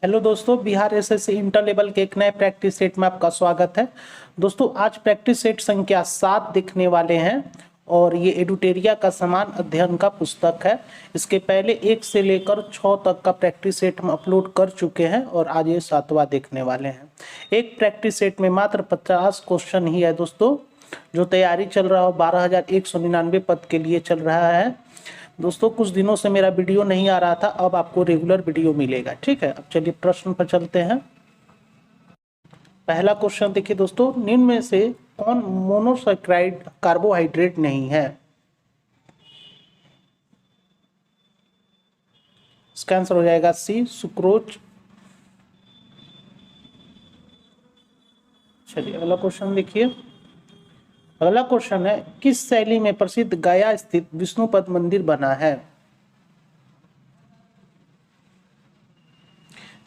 Hello दोस्तों, Bihar SSC inter level के एक नए प्रैक्टिस सेट में आपका स्वागत है। दोस्तों, आज प्रैक्टिस सेट संख्या 7 देखने वाले हैं और ये एडुटेरिया का समान अध्ययन का पुस्तक है। इसके पहले 1 से लेकर 6 तक का प्रैक्टिस सेट हम अपलोड कर चुके हैं और आज ये 7वां देखने वाले हैं। एक प्रैक्टिस सेट में मात्र 50 क्वेश्चन ही है दोस्तों। जो तैयारी चल रहा हो 12,199 पद के लिए चल रहा है। दोस्तों, कुछ दिनों से मेरा वीडियो नहीं आ रहा था, अब आपको रेगुलर वीडियो मिलेगा। ठीक है, अब चलिए प्रश्न पर चलते हैं। पहला क्वेश्चन देखिए दोस्तों, निम्न में से कौन मोनोसैकेराइड कार्बोहाइड्रेट नहीं है? इसका आंसर हो जाएगा सी, सुक्रोज। चलिए अगला क्वेश्चन देखिए। अगला क्वेश्चन है, किस शैली में प्रसिद्ध गया स्थित विष्णुपद मंदिर बना है?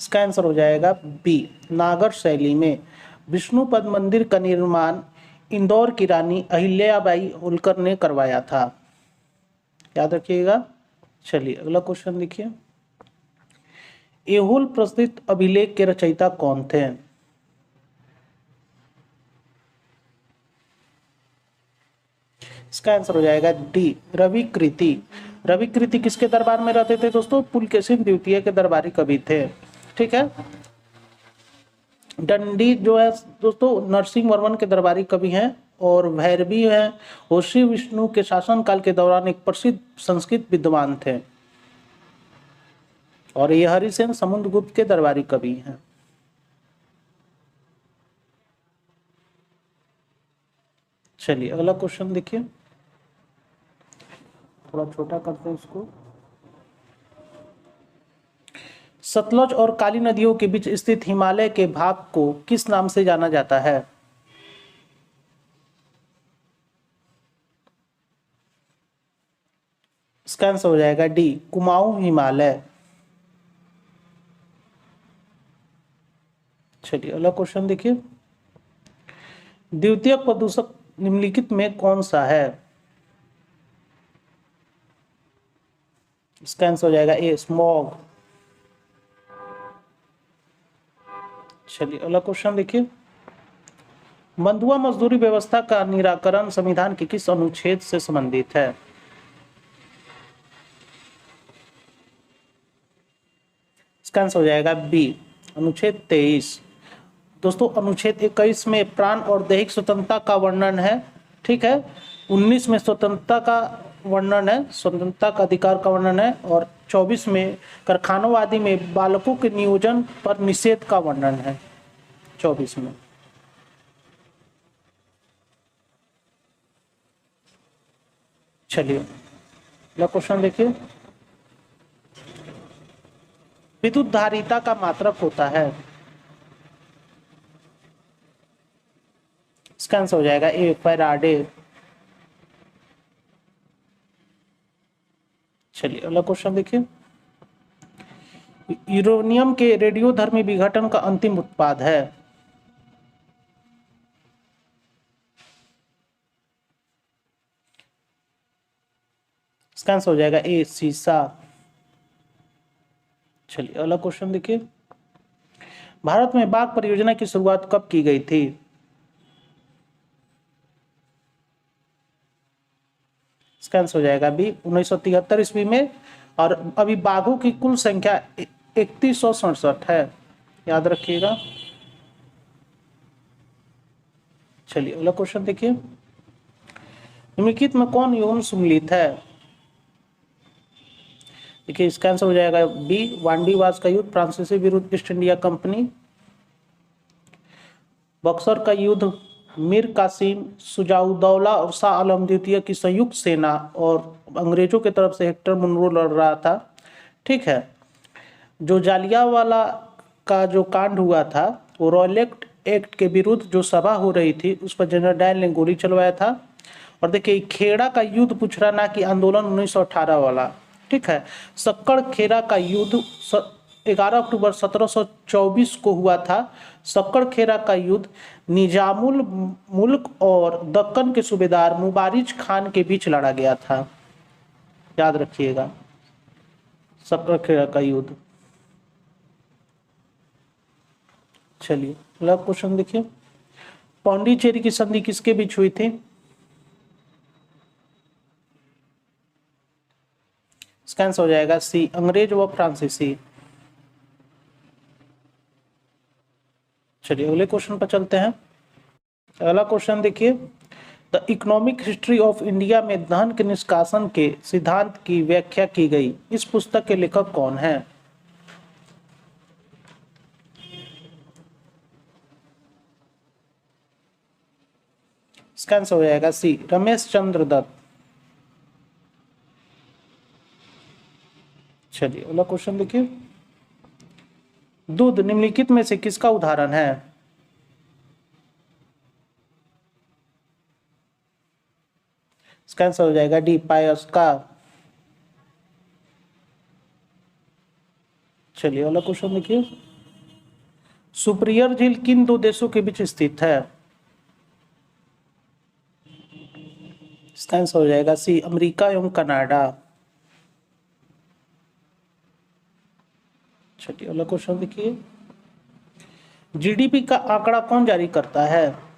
इसका आंसर हो जाएगा बी, नागर शैली में। विष्णुपद मंदिर का निर्माण इंदौर की रानी अहिल्याबाई होलकर ने करवाया था, याद रखिएगा। चलिए अगला क्वेश्चन देखिए। एहोल प्रसिद्ध अभिलेख के रचयिता कौन थे? इसका आंसर हो जाएगा डी, रविकृति। रविकृति किसके दरबार में रहते थे दोस्तों? पुलकेशिन द्वितीय के दरबारी कवि थे। ठीक है। दंडी जो है दोस्तों नरसिंह वर्मन के दरबारी कवि हैं और भैरवी है होशी विष्णु के शासनकाल के दौरान एक प्रसिद्ध संस्कृत विद्वान थे और ये हरिसेन समुद्रगुप्त के दरबारी कवि हैं। चलिए अगला क्वेश्चन देखिए, थोड़ा छोटा करते हैं इसको। सतलज और काली नदियों के बीच स्थित हिमालय के भाग को किस नाम से जाना जाता है? इसका आंसर हो जाएगा डी, कुमाऊं हिमालय। चलिए अगला क्वेश्चन देखिए। द्वितीयक प्रदूषक निम्नलिखित में कौन सा है? इसका आंसर हो जाएगा ए, स्मॉग। चलिए अगला क्वेश्चन देखिए। बंधुआ मजदूरी व्यवस्था का निराकरण संविधान के किस अनुच्छेद से संबंधित है? इसका आंसर हो जाएगा बी, अनुच्छेद 23। दोस्तों, अनुच्छेद 21 में प्राण और दैहिक स्वतंत्रता का वर्णन है। ठीक है। 19 में स्वतंत्रता का वर्णन है, स्वतंत्रता का अधिकार का वर्णन है और 24 में कारखानों आदि में बालकों के नियोजन पर निषेध का वर्णन है। 24 में। चलिए अगला क्वेश्चन देखिए। विद्युत धारिता का मात्रक होता है? इसका आंसर हो जाएगा ए, फैराडे। चलिए अगला क्वेश्चन देखिए। यूरेनियम के रेडियोधर्मी विघटन का अंतिम उत्पाद है? इसका आंसर हो जाएगा ए, सीसा। चलिए अगला क्वेश्चन देखिए। भारत में बाघ परियोजना की शुरुआत कब की गई थी? इसका आंसर हो जाएगा बी, 1973 ईस्वी में। और अभी बाघों की कुल संख्या 3167 है, याद रखिएगा। चलिए अगला क्वेश्चन देखिए। निम्नलिखित में कौन यौन सम्मिलित है? देखिए इसका आंसर हो जाएगा बी, वांडीवास का युद्ध फ्रांसीसी विरुद्ध ईस्ट इंडिया कंपनी। बक्सर का युद्ध मीर कासिम, सुजाउद्दौला और शाह आलम द्वितीय की संयुक्त सेना और अंग्रेजों की तरफ से हेक्टर मुनरो लड़ रहा था। ठीक है। जो जालियांवाला का जो कांड हुआ था वो रॉयलेट एक्ट के विरुद्ध जो सभा हो रही थी उस पर जनरल डायल ने गोली चलवाया था। और देखिए खेड़ा का युद्ध पूछ रहा ना कि आंदोलन 1918 वाला। ठीक है। सक्कड़ खेड़ा का युद्ध 11 अक्टूबर 1724 को हुआ था। सक्कड़ खेड़ा का युद्ध निजामुल मुल्क और दक्कन के सूबेदार मुबारिज खान के बीच लड़ा गया था, याद रखिएगा सक्कड़ खेड़ा का युद्ध। चलिए अगला क्वेश्चन देखिए, पौंडीचेरी की संधि किसके बीच हुई थी? इसका आंसर हो जाएगा सी, अंग्रेज व फ्रांसीसी। चलिए अगले क्वेश्चन पर चलते हैं। अगला क्वेश्चन देखिए, the economic history of India में धन के निष्कासन के सिद्धांत की व्याख्या की गई। इस पुस्तक के लेखक कौन है? इसका आंसर हो जाएगा सी, रमेश चंद्र दत्त। चलिए अगला क्वेश्चन देखिए, दूध निम्नलिखित में से किसका उदाहरण है? इसका आंसर हो जाएगा डी, पायस का। चलिए अगला क्वेश्चन देखिए, सुपीरियर झील किन दो देशों के बीच स्थित है? इसका आंसर हो जाएगा सी, अमेरिका एवं कनाडा। चलिए अगला क्वेश्चन देखिए, जीडीपी का आंकड़ा कौन जारी करता है?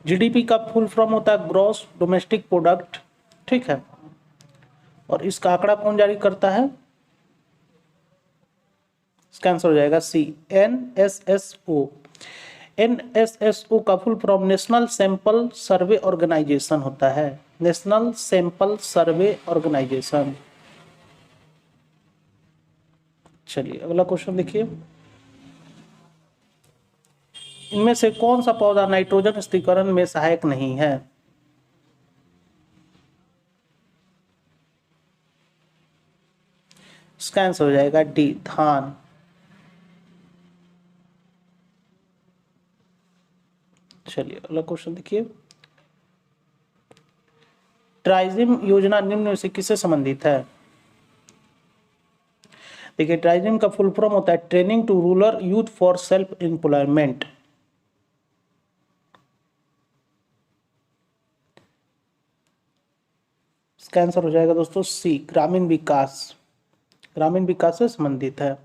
जीडीपी का फुल फॉर्म होता है ग्रॉस डोमेस्टिक प्रोडक्ट, ठीक है, और इसका आंकड़ा कौन जारी करता है? इसका आंसर हो जाएगा सी, एनएसएसओ। एनएसएसओ का full form national sample survey organisation होता है, नेशनल सैंपल सर्वे ऑर्गेनाइजेशन। चलिए अगला क्वेश्चन देखिए, इनमें से कौन सा पौधा नाइट्रोजन स्थिरीकरण में सहायक नहीं है? इसका आंसर हो जाएगा डी, धान। चलिए अगला क्वेश्चन देखिए, ट्राइजिम योजना निम्न में से किससे संबंधित है? देखिए ट्राइजिम का फुल फॉर्म होता है training to rural youth for self employment. इसका आंसर हो जाएगा दोस्तों सी, ग्रामीण विकास। ग्रामीण विकास से संबंधित है।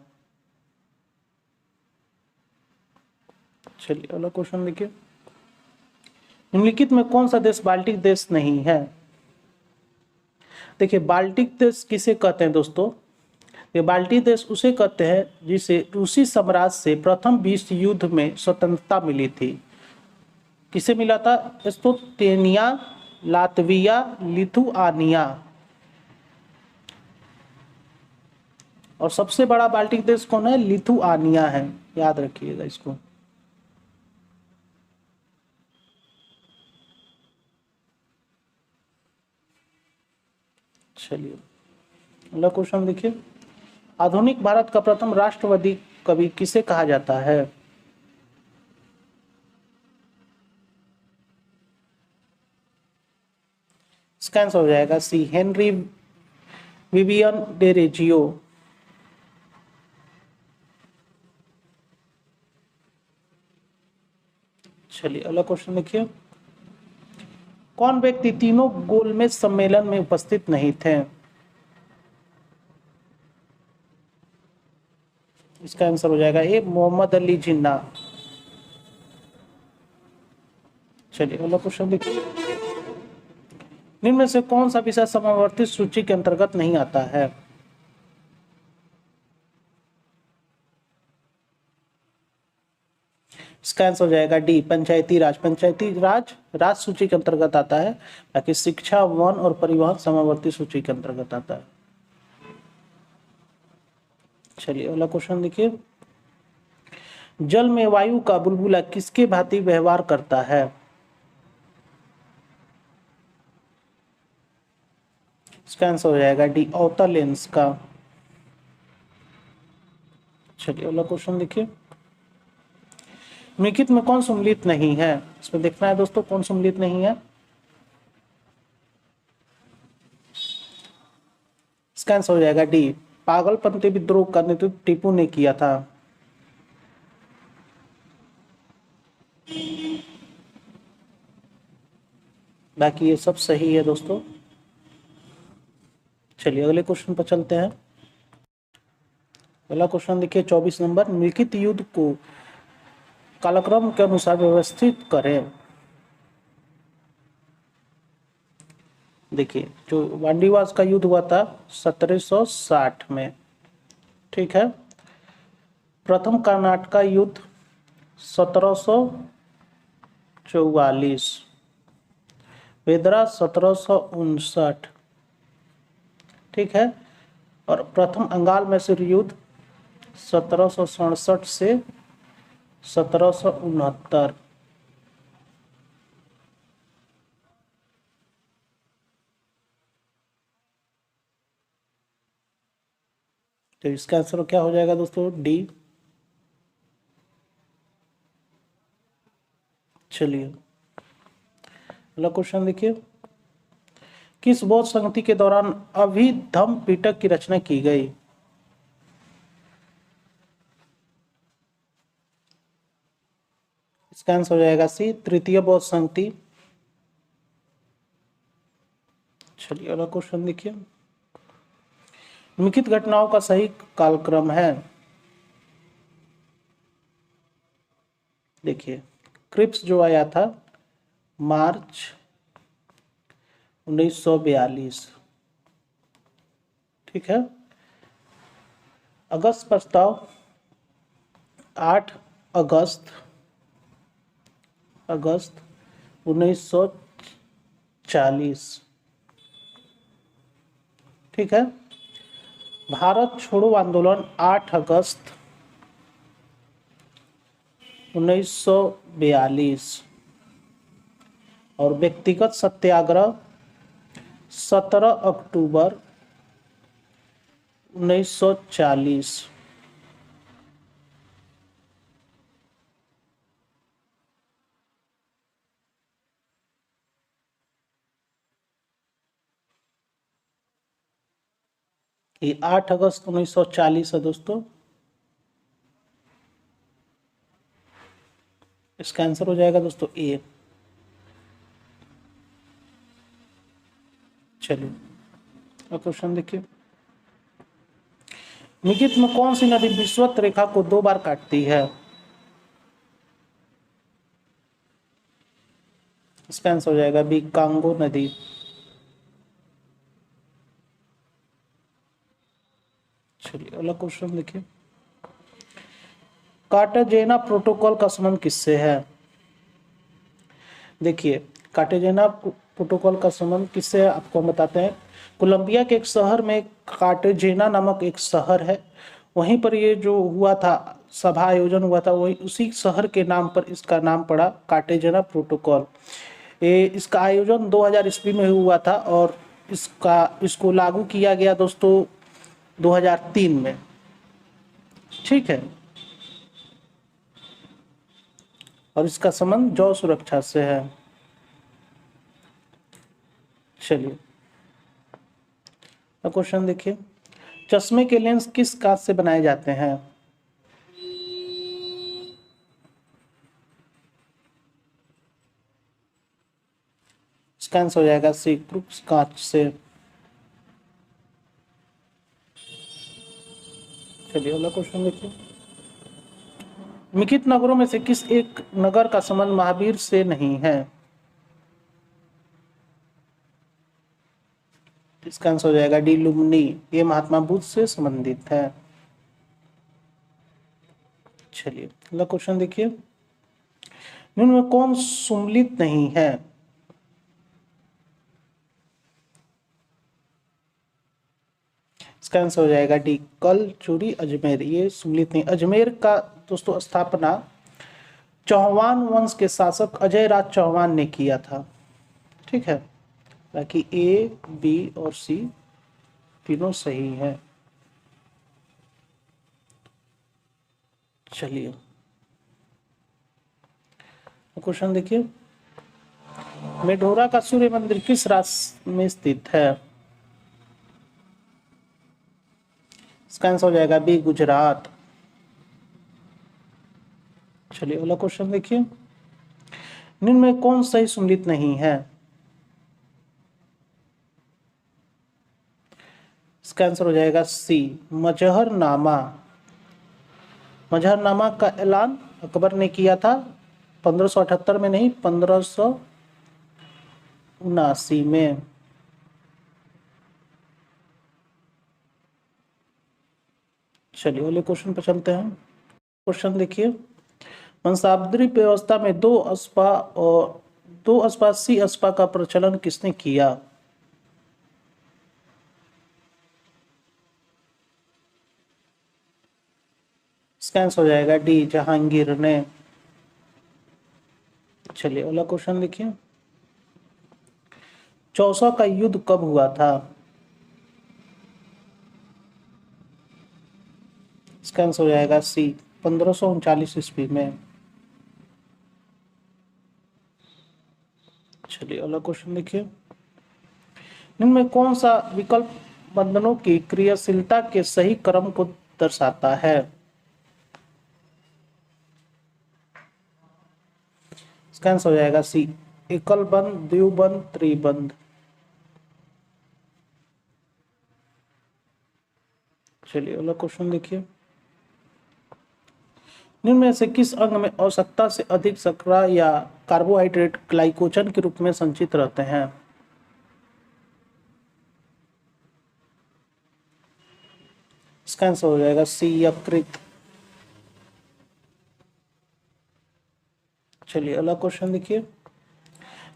चलिए अगला क्वेश्चन देखिए, निम्नलिखित में कौन सा देश बाल्टिक देश नहीं है? देखिए बाल्टिक देश किसे कहते हैं दोस्तों? ये बाल्टिक देश उसे कहते हैं जिसे रूसी साम्राज्य से प्रथम विश्व युद्ध में स्वतंत्रता मिली थी। किसे मिला था? Estonia, Latvia, Lithuania. और सबसे बड़ा बाल्टिक देश कौन है? लिथुआनिया है, याद रखिएगा इसको। चलिए अगला क्वेश्चन देखिए, आधुनिक भारत का प्रथम राष्ट्रवादी कवि किसे कहा जाता है? इसका आंसर हो जाएगा सी, हेनरी विवियन डेरेजियो। चलिए अगला क्वेश्चन देखिए, कौन व्यक्ति तीनों गोलमेज सम्मेलन में उपस्थित नहीं थे? इसका आंसर हो जाएगा ए, मोहम्मद अली जिन्ना। चलिए अगला क्वेश्चन देखिए, निम्न में से कौन सा विषय समावर्ती सूची के अंतर्गत नहीं आता है? इसका आंसर हो जाएगा डी, पंचायती राज। पंचायती राज राज सूची के अंतर्गत आता है, बाकी शिक्षा, वन और परिवहन समावर्ती सूची के अंतर्गत आता है। चलिए अगला क्वेश्चन देखिए, जल में वायु का बुलबुला किसके भांति व्यवहार करता है? इसका आंसर हो जाएगा डी, अवतल लेंस का। चलिए अगला क्वेश्चन देखिए, निम्नलिखित में कौन सम्मिलित नहीं है? इसमें देखना है दोस्तों कौन सम्मिलित नहीं है। इसका आंसर हो जाएगा डी, पागलपंथी विद्रोह का नेतृत्व टीपू ने किया था। बाकी ये सब सही है दोस्तों। चलिए अगले क्वेश्चन पर चलते हैं। अगला क्वेश्चन देखिए 24 नंबर, निम्नलिखित युद्ध को कालक्रम के अनुसार व्यवस्थित करें। देखिए, जो वांडीवास का युद्ध हुआ था 1760 में, ठीक है। प्रथम कर्नाटका युद्ध 1744, बेदरा 1759, ठीक है। और प्रथम अंगाल मैसूर युद्ध 1767 से 1769। तो इसका आंसर क्या हो जाएगा दोस्तों? डी। चलिए अगला क्वेश्चन देखिए, किस बौद्ध संगति के दौरान अभिधम्म पिटक की रचना की गई? इसका आंसर हो जाएगा सी, तृतीय बौद्ध संगति। चलिए अगला क्वेश्चन देखिए, निम्नलिखित घटनाओं का सही कालक्रम है। देखिए, क्रिप्स जो आया था मार्च 1942, ठीक है। अगस्त प्रस्ताव 8 अगस्त 1940, ठीक है। भारत छोड़ो आंदोलन 8 अगस्त 1942 और व्यक्तिगत सत्याग्रह 17 अक्टूबर 1940। ये 8 अगस्त 1940 है दोस्तों। इसका आंसर हो जाएगा दोस्तों ए। चलिए क्वेश्चन देखिए, निम्नलिखित में कौन सी नदी विषुवत रेखा को 2 बार काटती है? इसका आंसर हो जाएगा बी, कांगो नदी। चलिए अगला क्वेश्चन देखिए, कार्टाजेना प्रोटोकॉल का संबंध किससे है? देखिए, कार्टाजेना प्रोटोकॉल का संबंध किससे है आपको हम बताते हैं। कोलंबिया के एक शहर में कार्टाजेना नामक एक शहर है, वहीं पर ये जो हुआ था, सभा आयोजन हुआ था, वही उसी शहर के नाम पर इसका नाम पड़ा कार्टाजेना प्रोटोकॉल। इसका आयोजन 2000 ईस्वी में हुआ था और इसको लागू किया गया दोस्तों 2003 में, ठीक है। और इसका संबंध जौ सुरक्षा से है। चलिए क्वेश्चन देखिए, चश्मे के लेंस किस कांच से बनाए जाते हैं? इसका आंसर हो जाएगा सी, क्रूक्स कांच से। चलिए अगला क्वेश्चन देखिए, निम्नलिखित नगरों में से किस एक नगर का संबंध महावीर से नहीं है? इसका आंसर हो जाएगा डी, लुम्बिनी। ये महात्मा बुद्ध से संबंधित है। चलिए अगला क्वेश्चन देखिए, निम्न में कौन सुम्मिलित नहीं है? इसका आंसर हो जाएगा डी, कल चूरी अजमेर। ये सुम्मिलित नहीं। अजमेर का दोस्तों स्थापना चौहान वंश के शासक अजय राज चौहान ने किया था, ठीक है। बाकी ए, बी और सी तीनों सही है। चलिए क्वेश्चन देखिए, मेढोरा का सूर्य मंदिर किस राज्य में स्थित है? इसका आंसर हो जाएगा बी, गुजरात। चलिए अगला क्वेश्चन देखिए, निम्न में कौन सही सुम्मिलित नहीं है? इसका आंसर हो जाएगा सी, मजहरनामा। मजहरनामा का ऐलान अकबर ने किया था 1578 में नहीं, 1579 में। चलिए अगले क्वेश्चन पर चलते हैं। क्वेश्चन देखिए, वंशावली व्यवस्था में दो अस्पा अस्पा का प्रचलन किसने किया? इसका आंसर हो जाएगा डी, जहांगीर ने। चलिए अगला क्वेश्चन देखिए, चौसा का युद्ध कब हुआ था? इसका आंसर हो जाएगा सी, 1539 ईस्वी में। चलिए अगला क्वेश्चन देखिए, निम्न में कौन सा विकल्प बंधनों की क्रियाशीलता के सही क्रम को दर्शाता है? इसका आंसर हो जाएगा सी, एकल बंध, द्विबंध, त्रिबंध। चलिए अगला क्वेश्चन देखिए, निम्न में से किस अंग में आवश्यकता से अधिक शर्करा या कार्बोहाइड्रेट ग्लाइकोजन के रूप में संचित रहते हैं? इसका आंसर हो जाएगा सी, यकृत। चलिए अगला क्वेश्चन देखिए,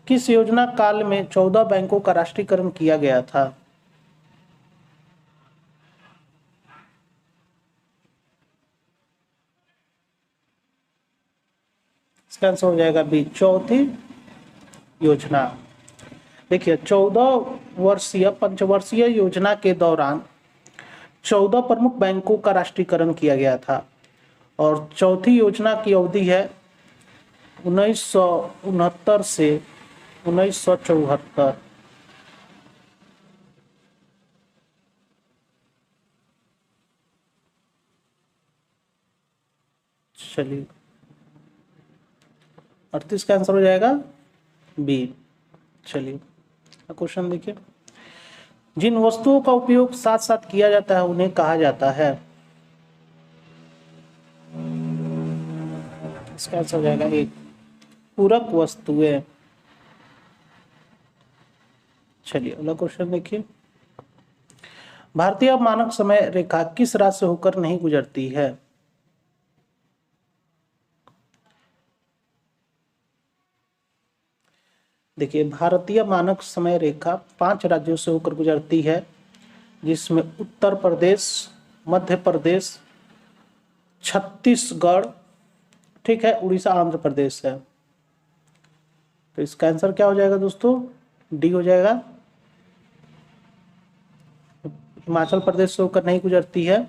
किस योजना काल में 14 बैंकों का राष्ट्रीयकरण किया गया था? इसका आंसर हो जाएगा बी, चौथी योजना। देखिए 14 वर्षीय पंचवर्षीय योजना के दौरान 14 प्रमुख बैंकों का राष्ट्रीयकरण किया गया था और चौथी योजना की अवधि है 1969 से 1974। चलिए 38 का आंसर हो जाएगा बी। चलिए क्वेश्चन देखिए, जिन वस्तुओं का उपयोग साथ साथ किया जाता है उन्हें कहा जाता है? इसका आंसर हो जाएगा एक, पूरक वस्तुएं। चलिए अगला क्वेश्चन देखिए, भारतीय मानक समय रेखा किस राज्य से होकर नहीं गुजरती है? देखिए भारतीय मानक समय रेखा 5 राज्यों से होकर गुजरती है, जिसमें उत्तर प्रदेश, मध्य प्रदेश, छत्तीसगढ़, ठीक है, उड़ीसा, आंध्र प्रदेश है। तो इसका आंसर क्या हो जाएगा दोस्तों? डी हो जाएगा, हिमाचल प्रदेश से होकर नहीं गुजरती है।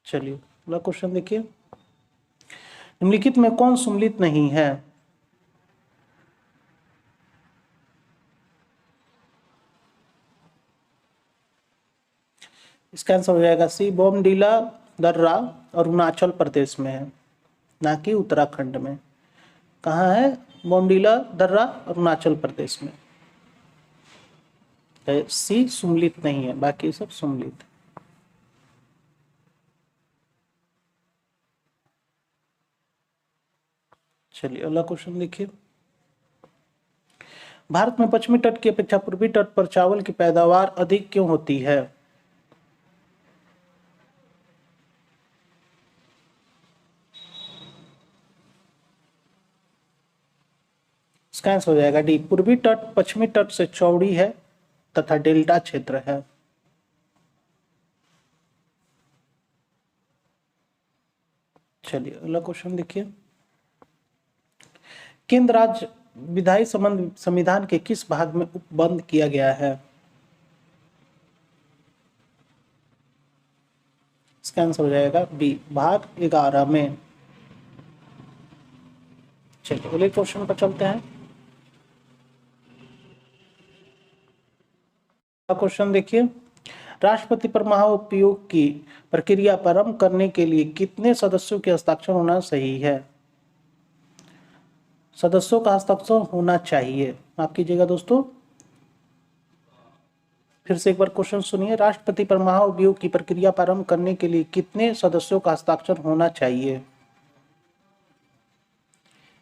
चलिए अगला क्वेश्चन देखिए, निम्नलिखित में कौन सम्मिलित नहीं है? इसका आंसर हो जाएगा सी, बोमडीला दर्रा अरुणाचल प्रदेश में है, ना कि उत्तराखंड में। कहाँ है बोमडीला दर्रा? अरुणाचल प्रदेश में। सी सम्मिलित नहीं है, बाकी सब सम्मिलित। चलिए अगला क्वेश्चन देखिए, भारत में पश्चिमी तट की अपेक्षा पूर्वी तट पर चावल की पैदावार अधिक क्यों होती है? इसका आंसर हो जाएगा डी, पूर्वी तट पश्चिमी तट से चौड़ी है तथा डेल्टा क्षेत्र है। चलिए अगला क्वेश्चन देखिए, केंद्र राज्य विधायी संबंध संविधान के किस भाग में उपबंध किया गया है? इसका आंसर हो जाएगा बी, भाग 11 में। चलिए अगले क्वेश्चन पर चलते हैं। क्वेश्चन देखिए, राष्ट्रपति पर महाभियोग की प्रक्रिया प्रारंभ करने के लिए कितने सदस्यों के हस्ताक्षर होना सही है? सदस्यों का हस्ताक्षर होना चाहिए, माफ कीजिएगा दोस्तों, फिर से एक बार क्वेश्चन सुनिए, राष्ट्रपति पर महाभियोग की प्रक्रिया प्रारंभ करने के लिए कितने सदस्यों का हस्ताक्षर होना चाहिए?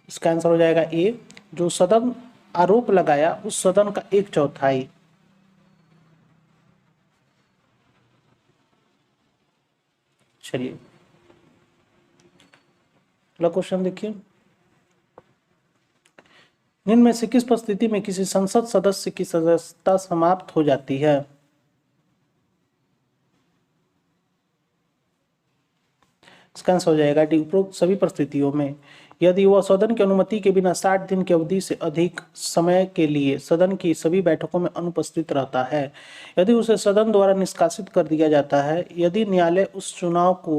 इसका आंसर हो जाएगा ए, जो सदन आरोप लगाया उस सदन का 1/4। चलिए अगला क्वेश्चन देखिए, निम्न में से किस परिस्थिति में किसी संसद सदस्य की सदस्यता समाप्त हो जाती है? इसका आंसर हो जाएगा डी, उपरोक्त सभी परिस्थितियों में, यदि वह सदन की अनुमति के बिना 60 दिन की अवधि से अधिक समय के लिए सदन की सभी बैठकों में अनुपस्थित रहता है, यदि उसे सदन द्वारा निष्कासित कर दिया जाता है, यदि न्यायालय उस चुनाव को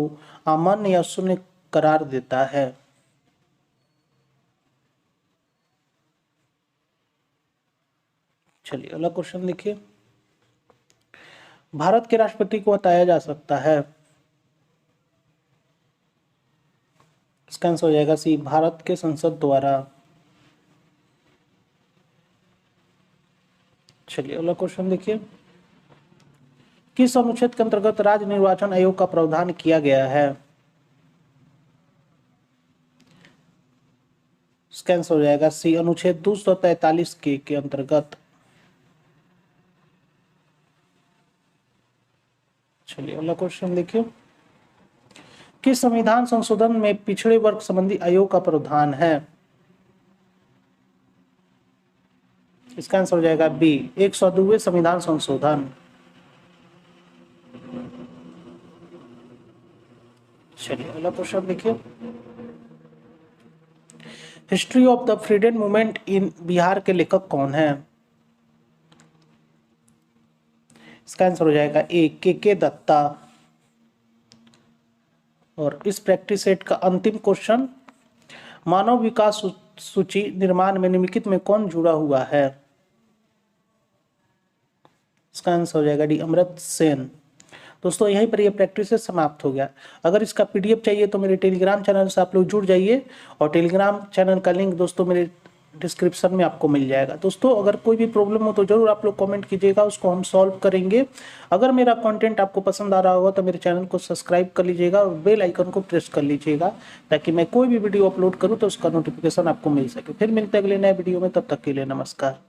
अमान्य या शून्य करार देता है। चलिए अगला क्वेश्चन देखिए, भारत के राष्ट्रपति को हटाया जा सकता है? इसका आंसर हो जाएगा सी, भारत के संसद द्वारा। चलिए अगला क्वेश्चन देखिए, किस अनुच्छेद के अंतर्गत राज्य निर्वाचन आयोग का प्रावधान किया गया है? इसका आंसर हो जाएगा सी, अनुच्छेद 243 के अंतर्गत। चलिए अगला क्वेश्चन देखिए, किस संविधान संशोधन में पिछड़े वर्ग संबंधी आयोग का प्रावधान है? इसका आंसर हो जाएगा बी, 102वें संविधान संशोधन। चलिए अगला क्वेश्चन देखिए, history of the freedom movement in Bihar के लेखक कौन है? इसका आंसर हो जाएगा ए, के दत्ता। और इस प्रैक्टिस सेट का अंतिम क्वेश्चन, मानव विकास सूची निर्माण में निम्नलिखित में कौन जुड़ा हुआ है? इसका आंसर हो जाएगा डी, अमर्त्य सेन। दोस्तों यहीं पर ये प्रैक्टिस समाप्त हो गया। अगर इसका पीडीएफ चाहिए तो मेरे टेलीग्राम चैनल से आप लोग जुड़ जाइए, और टेलीग्राम चैनल का लिंक दोस्तों मेरे डिस्क्रिप्शन में आपको मिल जाएगा। दोस्तों अगर कोई भी प्रॉब्लम हो तो जरूर आप लोग कमेंट कीजिएगा, उसको हम सॉल्व करेंगे। अगर मेरा कंटेंट आपको पसंद आ रहा होगा तो मेरे चैनल को सब्सक्राइब कर लीजिएगा और बेल आइकन को प्रेस कर लीजिएगा, ताकि मैं कोई भी वीडियो अपलोड करूं तो उसका नोटिफिकेशन आपको मिल सके। फिर मिलते हैं अगले नए वीडियो में, तब तक के लिए नमस्कार।